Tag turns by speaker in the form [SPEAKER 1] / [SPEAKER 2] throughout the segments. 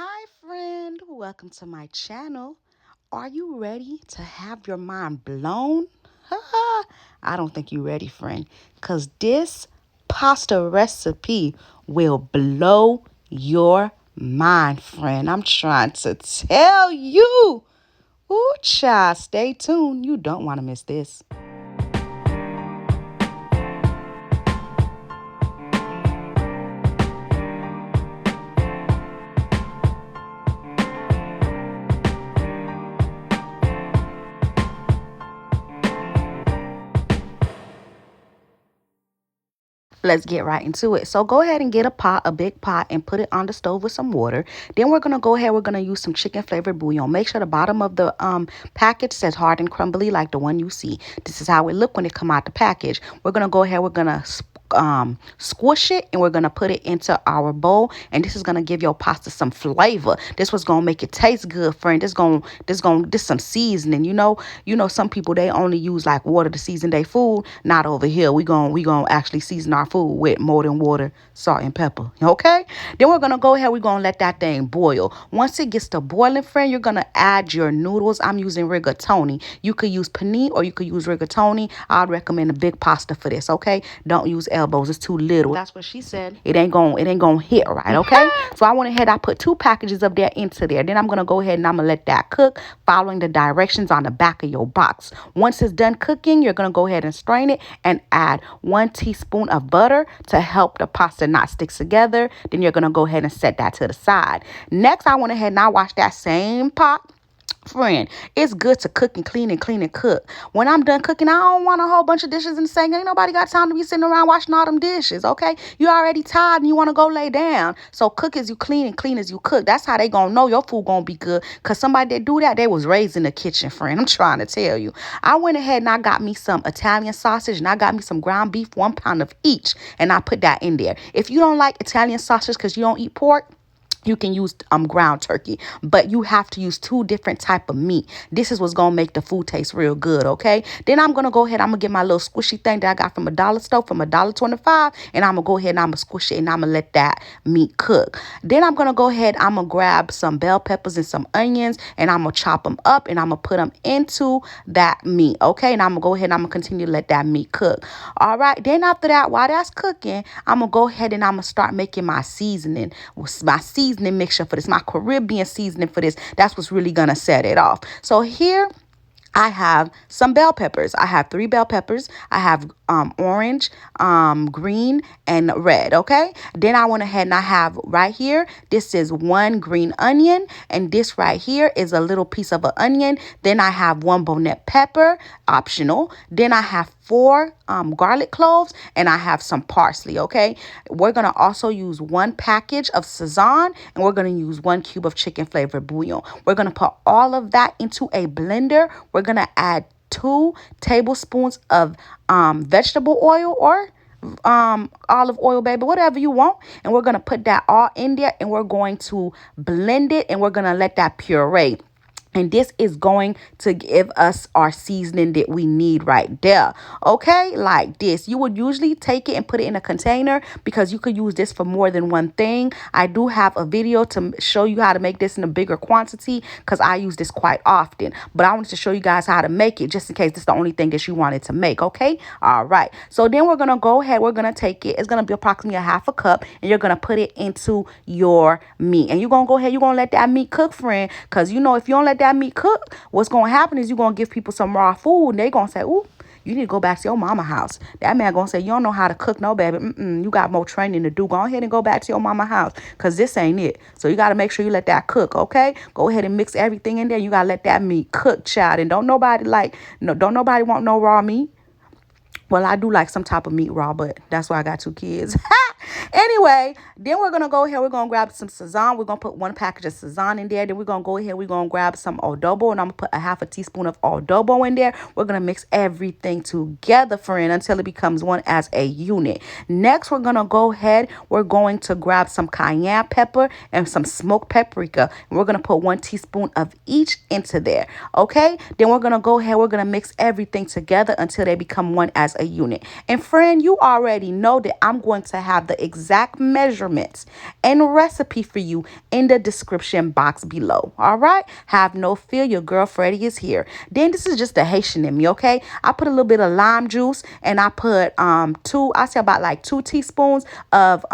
[SPEAKER 1] Hi, friend. Welcome to my channel. Are you ready to have your mind blown? I don't think you're ready, friend, because this pasta recipe will blow your mind, friend. I'm trying to tell you. Ooh, child, stay tuned. You don't want to miss this. Let's get right into it. So go ahead and get a big pot, and put it on the stove with some water. Then we're gonna go ahead. We're gonna use some chicken flavored bouillon. Make sure the bottom of the package says hard and crumbly like the one you see. This is how it look when it come out the package. We're gonna go ahead. We're gonna squish it, and we're gonna put it into our bowl, and this is gonna give your pasta some flavor. This was gonna make it taste good, friend. This some seasoning. Some people, they only use like water to season their food. Not over here. We gonna actually season our food with more than water, salt, and pepper. Okay. Then we're gonna go ahead. We're gonna let that thing boil. Once it gets to boiling, friend, you're gonna add your noodles. I'm using rigatoni. You could use panini or you could use rigatoni. I'd recommend a big pasta for this. Okay. Don't use elbows. It's too little. That's what she said. It ain't gonna hit right. Okay. So I went ahead. I put 2 packages of that into there. Then I'm gonna go ahead and I'm gonna let that cook, following the directions on the back of your box. Once it's done cooking, you're gonna go ahead and strain it and add 1 teaspoon of butter to help the pasta not stick together. Then you're gonna go ahead and set that to the side. Next, I went ahead and I washed that same pot. Friend, it's good to cook and clean and cook. When I'm done cooking, I don't want a whole bunch of dishes in the sink. Ain't nobody got time to be sitting around washing all them dishes, okay? You already tired and you want to go lay down. So cook as you clean and clean as you cook. That's how they gonna know your food gonna be good. Because somebody that do that, they was raised in the kitchen, friend. I'm trying to tell you. I went ahead and I got me some Italian sausage, and I got me some ground beef, 1 pound of each. And I put that in there. If you don't like Italian sausage because you don't eat pork, you can use ground turkey, but you have to use 2 different type of meat. This is what's gonna make the food taste real good. Okay, then I'm gonna go ahead. I'm gonna get my little squishy thing that I got from a dollar store from $1.25, and I'm gonna go ahead and I'm gonna squish it, and I'm gonna let that meat cook. Then I'm gonna go ahead. I'm gonna grab some bell peppers and some onions, and I'm gonna chop them up, and I'm gonna put them into that meat. Okay, and I'm gonna go ahead and I'm gonna continue to let that meat cook. All right, then after that, while that's cooking, I'm gonna go ahead and I'm gonna start making my seasoning. My seasoning mixture for this, my Caribbean seasoning for this. That's what's really gonna set it off. So here I have some bell peppers. I have 3 bell peppers. I have orange, green, and red. Okay. Then I went ahead and I have right here, this is 1 green onion, and this right here is a little piece of an onion. Then I have 1 bonnet pepper, optional. Then I have 4 garlic cloves, and I have some parsley. Okay. We're gonna also use 1 package of Sazon, and we're gonna use 1 cube of chicken flavored bouillon. We're gonna put all of that into a blender. We're gonna add 2 tablespoons of vegetable oil or olive oil, baby, whatever you want. And we're gonna put that all in there, and we're going to blend it, and we're gonna let that puree. And this is going to give us our seasoning that we need right there. Okay, like this. You would usually take it and put it in a container because you could use this for more than one thing. I do have a video to show you how to make this in a bigger quantity because I use this quite often. But I wanted to show you guys how to make it just in case this is the only thing that you wanted to make. Okay, all right. So then we're going to go ahead. We're going to take it. It's going to be approximately a half a cup, and you're going to put it into your meat. And you're going to go ahead. You're going to let that meat cook, friend, because if you don't let that meat cook, what's going to happen is you're going to give people some raw food, and they're going to say, ooh, you need to go back to your mama house. That man going to say, you don't know how to cook, no, baby. You got more training to do. Go ahead and go back to your mama house because this ain't it. So you got to make sure you let that cook, okay? Go ahead and mix everything in there. You got to let that meat cook, child. And don't nobody want no raw meat. Well, I do like some type of meat raw, but that's why I got 2 kids. Anyway, then we're going to go ahead. We're going to grab some Sazon. We're going to put 1 package of Sazon in there. Then we're going to go ahead. We're going to grab some adobo, and I'm going to put a half a teaspoon of adobo in there. We're going to mix everything together, friend, until it becomes one as a unit. Next, we're going to go ahead. We're going to grab some cayenne pepper and some smoked paprika. And we're going to put 1 teaspoon of each into there. Okay? Then we're going to go ahead. We're going to mix everything together until they become one as a unit. And friend, you already know that I'm going to have have the exact measurements and recipe for you in the description box below. All right, have no fear, your girl Freddie is here. Then this is just the Haitian in me, okay? I put a little bit of lime juice, and I put I say about like 2 teaspoons of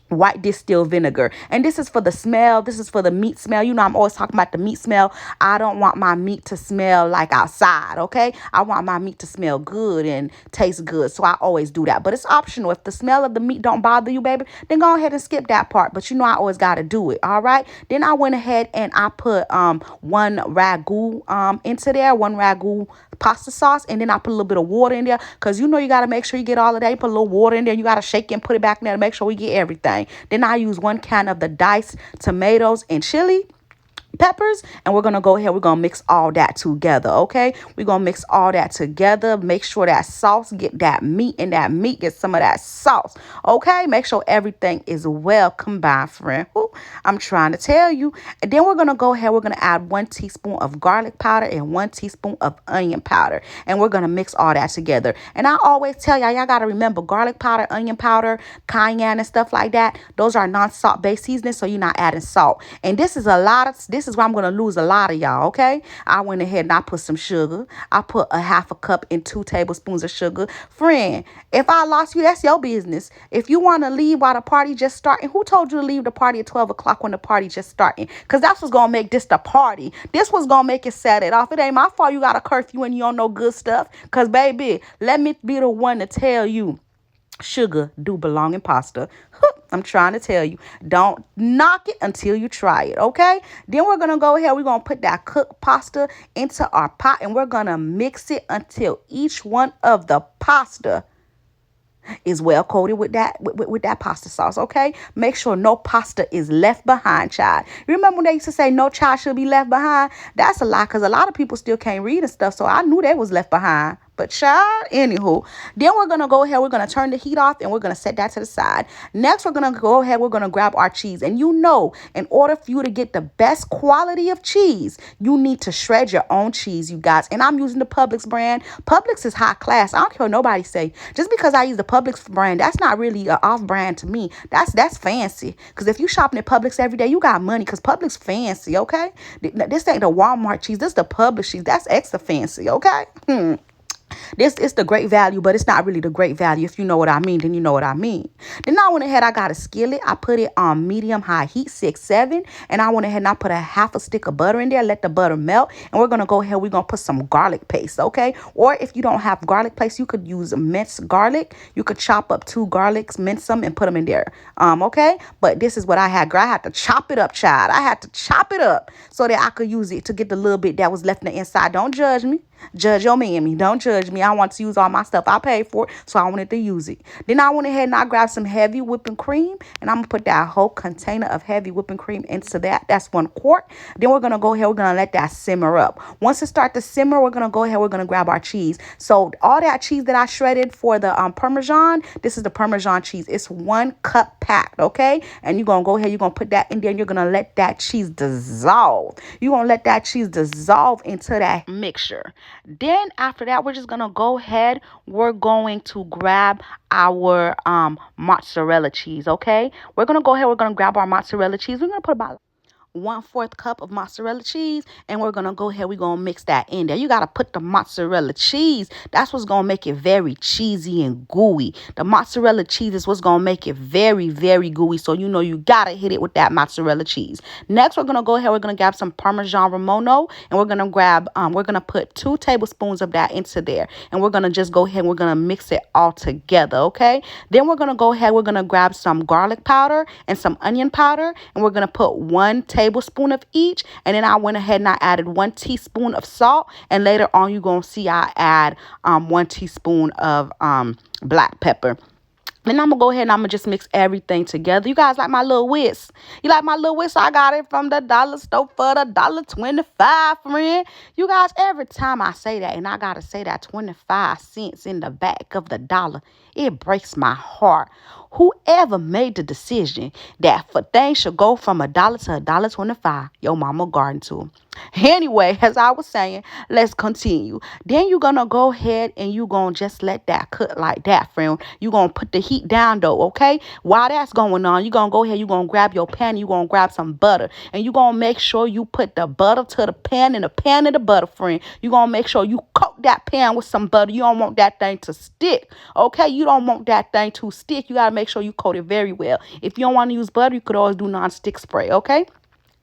[SPEAKER 1] white distilled vinegar. And this is for the smell. This is for the meat smell. You know, I'm always talking about the meat smell. I don't want my meat to smell like outside, okay? I want my meat to smell good and taste good. So I always do that. But it's optional. If the smell of the meat don't bother you, baby, then go ahead and skip that part. But you know, I always got to do it, all right? Then I went ahead and I put one ragu into there, one ragu pasta sauce, and then I put a little bit of water in there, because you know you got to make sure you get all of that. You put a little water in there, you got to shake it and put it back in there to make sure we get everything. Then I use 1 can of the diced tomatoes and chili peppers, and we're gonna go ahead, we're gonna mix all that together. Okay, we're gonna mix all that together. Make sure that sauce get that meat, and that meat get some of that sauce. Okay, make sure everything is well combined, friend. Ooh, I'm trying to tell you. And then we're gonna go ahead, we're gonna add 1 teaspoon of garlic powder and 1 teaspoon of onion powder, and we're gonna mix all that together. And I always tell y'all gotta remember, garlic powder, onion powder, cayenne and stuff like that, those are non-salt based seasonings, so you're not adding salt. And this is this is where I'm going to lose a lot of y'all, okay? I went ahead and I put some sugar. I put a 1/2 cup and 2 tablespoons of sugar. Friend, if I lost you, that's your business. If you want to leave while the party just starting, who told you to leave the party at 12 o'clock when the party just starting? Because that's what's going to make this the party. This was going to make it set it off. It ain't my fault you got a curfew and you don't know good stuff. Because, baby, let me be the one to tell you, sugar do belong in pasta. I'm trying to tell you, don't knock it until you try it, okay? Then we're going to go ahead, we're going to put that cooked pasta into our pot, and we're going to mix it until each one of the pasta is well coated with that with that pasta sauce, okay? Make sure no pasta is left behind, child. Remember when they used to say no child should be left behind? That's a lie, because a lot of people still can't read and stuff, so I knew they was left behind. But child, anywho, then we're going to go ahead, we're going to turn the heat off, and we're going to set that to the side. Next, we're going to go ahead, we're going to grab our cheese. And you know, in order for you to get the best quality of cheese, you need to shred your own cheese, you guys. And I'm using the Publix brand. Publix is high class. I don't care what nobody say. Just because I use the Publix brand, that's not really an off brand to me. That's fancy. Because if you shopping at Publix every day, you got money, because Publix fancy, okay? This ain't the Walmart cheese. This is the Publix cheese. That's extra fancy, okay? This is the great value, but it's not really the great value. If you know what I mean, then you know what I mean. Then I went ahead, I got a skillet. I put it on medium-high heat, 6-7. And I went ahead and I put a 1/2 stick of butter in there, let the butter melt. And we're going to go ahead, we're going to put some garlic paste, okay? Or if you don't have garlic paste, you could use minced garlic. You could chop up 2 garlics, mince them, and put them in there, okay? But this is what I had, girl. I had to chop it up, child. I had to chop it up so that I could use it to get the little bit that was left in the inside. Don't judge me. Judge your mammy. Don't judge me. I want to use all my stuff. I paid for it, so I wanted to use it. Then I went ahead and I grabbed some heavy whipping cream, and I'm going to put that whole container of heavy whipping cream into that. That's 1 quart. Then we're going to go ahead. We're going to let that simmer up. Once it starts to simmer, we're going to go ahead. We're going to grab our cheese. So all that cheese that I shredded for the Parmesan, this is the Parmesan cheese. It's 1 cup packed, okay? And you're going to go ahead. You're going to put that in there, and you're going to let that cheese dissolve. You're going to let that cheese dissolve into that mixture. Then after that, we're just going to go ahead. We're going to grab our mozzarella cheese, okay? We're going to go ahead. We're going to grab our mozzarella cheese. We're going to put about 1/4 cup of mozzarella cheese, and we're gonna go ahead, we're gonna mix that in there. You gotta put the mozzarella cheese. That's what's gonna make it very cheesy and gooey. The mozzarella cheese is what's gonna make it very, very gooey. So you know you gotta hit it with that mozzarella cheese. Next, we're gonna go ahead, we're gonna grab some Parmesan Romano, and we're gonna grab we're gonna put 2 tablespoons of that into there, and we're gonna just go ahead and we're gonna mix it all together, okay? Then we're gonna go ahead, we're gonna grab some garlic powder and some onion powder, and we're gonna put 1 tablespoon of each. And then I went ahead and I added 1 teaspoon of salt, and later on you're gonna see I add 1 teaspoon of black pepper. Then I'm gonna go ahead and I'm gonna just mix everything together. You guys like my little whisk? You like my little whisk? I got it from the dollar store for the $1.25, friend. You guys, every time I say that, and I gotta say that 25 cents in the back of the dollar, It breaks my heart. Whoever made the decision that for things should go from $1 to $1.25, your mama garden tool. Anyway, as I was saying, let's continue. Then you're gonna go ahead and you're gonna just let that cook like that, friend. You're gonna put the heat down though, okay? While that's going on, you're gonna go ahead, you're gonna grab your pan, you're gonna grab some butter, and you're gonna make sure you put the butter to the pan and the pan to the butter, friend. You're gonna make sure you coat that pan with some butter. You don't want that thing to stick, okay? You don't want that thing to stick. You gotta make sure you coat it very well. If you don't want to use butter, you could always do non-stick spray, okay?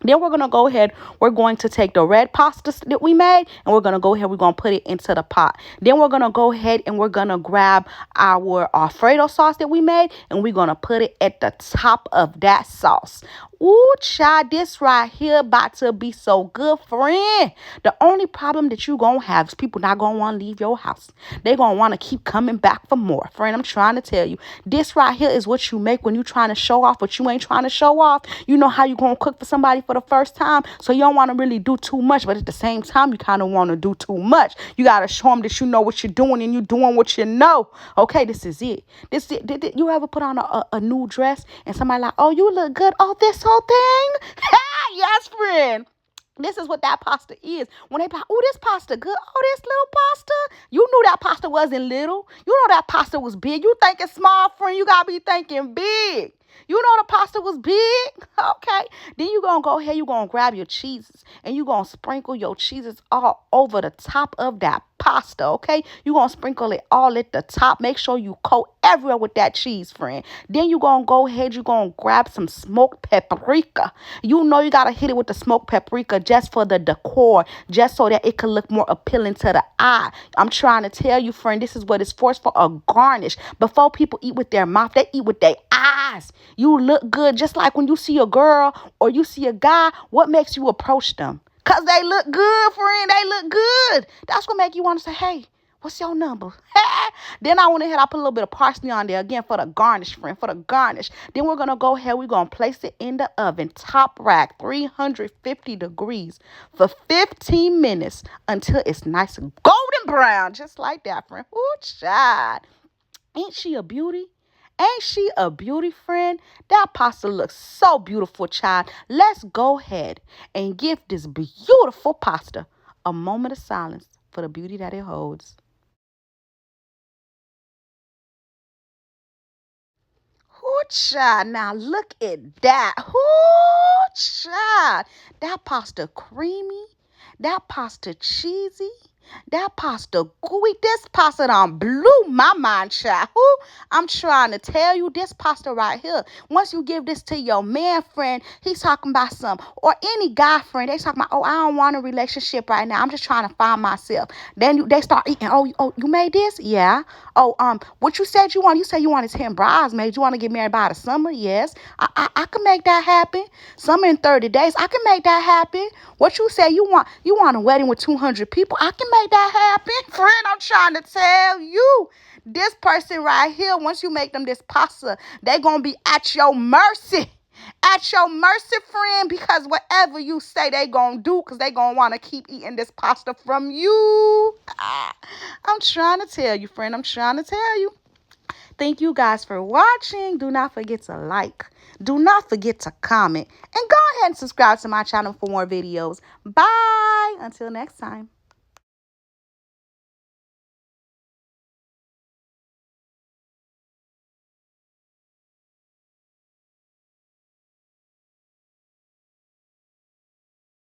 [SPEAKER 1] Then we're going to go ahead. We're going to take the red pasta that we made and we're going to go ahead. We're going to put it into the pot. Then we're going to go ahead and we're going to grab our Alfredo sauce that we made and we're going to put it at the top of that sauce. Ooh, child, this right here about to be so good, friend. The only problem that you going to have is people not going to want to leave your house. They going to want to keep coming back for more. Friend, I'm trying to tell you, this right here is what you make when you trying to show off, but you ain't trying to show off. You know how you going to cook for somebody for the first time, so you don't want to really do too much, but at the same time, you kind of want to do too much. You got to show them that you know what you're doing and you're doing what you know. Okay, this is it. This is it. Did you ever put on a new dress and somebody like, oh, you look good. Oh, this whole thing? Yes, friend. This is what that pasta is. When they be like, oh, this pasta good. Oh, this little pasta. You knew that pasta wasn't little. You know that pasta was big. You thinking small, friend. You got to be thinking big. You know the pasta was big. Okay. Then you're going to go ahead. You're going to grab your cheeses. And you're going to sprinkle your cheeses all over the top of that pasta. Okay. You're going to sprinkle it all at the top. Make sure you coat everywhere with that cheese, friend. Then you're going to go ahead. You're going to grab some smoked paprika. You know you got to hit it with the smoked paprika just for the decor. Just so that it can look more appealing to the eye. I'm trying to tell you, friend, this is what it's for a garnish. Before people eat with their mouth, they eat with their eyes. You look good. Just like when you see a girl or you see a guy, what makes you approach them? Because they look good, friend. They look good. That's what make you want to say, hey, what's your number? Then I went ahead, I put a little bit of parsley on there again for the garnish, friend, for the garnish. Then we're going to go ahead, we're going to place it in the oven, top rack, 350 degrees for 15 minutes until it's nice and golden brown, just like that, friend. Ooh, child. Ain't she a beauty? Ain't she a beauty, friend? That pasta looks so beautiful, child. Let's go ahead and give this beautiful pasta a moment of silence for the beauty that it holds. Ooh, child. Now look at that. Ooh, child. That pasta creamy. That pasta cheesy. That pasta gooey. This pasta done blew my mind, child. Ooh, I'm trying to tell you, this pasta right here, once you give this to your man friend, he's talking about some, or any guy friend, they talking about, oh, I don't want a relationship right now. I'm just trying to find myself. Then they start eating. Oh, you made this? Yeah. Oh, what you said you want? You said you wanted 10 bridesmaids. You want to get married by the summer? Yes. I can make that happen. Summer in 30 days. I can make that happen. What you say you want a wedding with 200 people? I can make that happen. Friend, I'm trying to tell you. This person right here, once you make them this pasta, they going to be at your mercy. At your mercy, friend, because whatever you say they going to do, because they going to want to keep eating this pasta from you. I'm trying to tell you, friend. I'm trying to tell you. Thank you guys for watching. Do not forget to like. Do not forget to comment. And go ahead and subscribe to my channel for more videos. Bye. Until next time.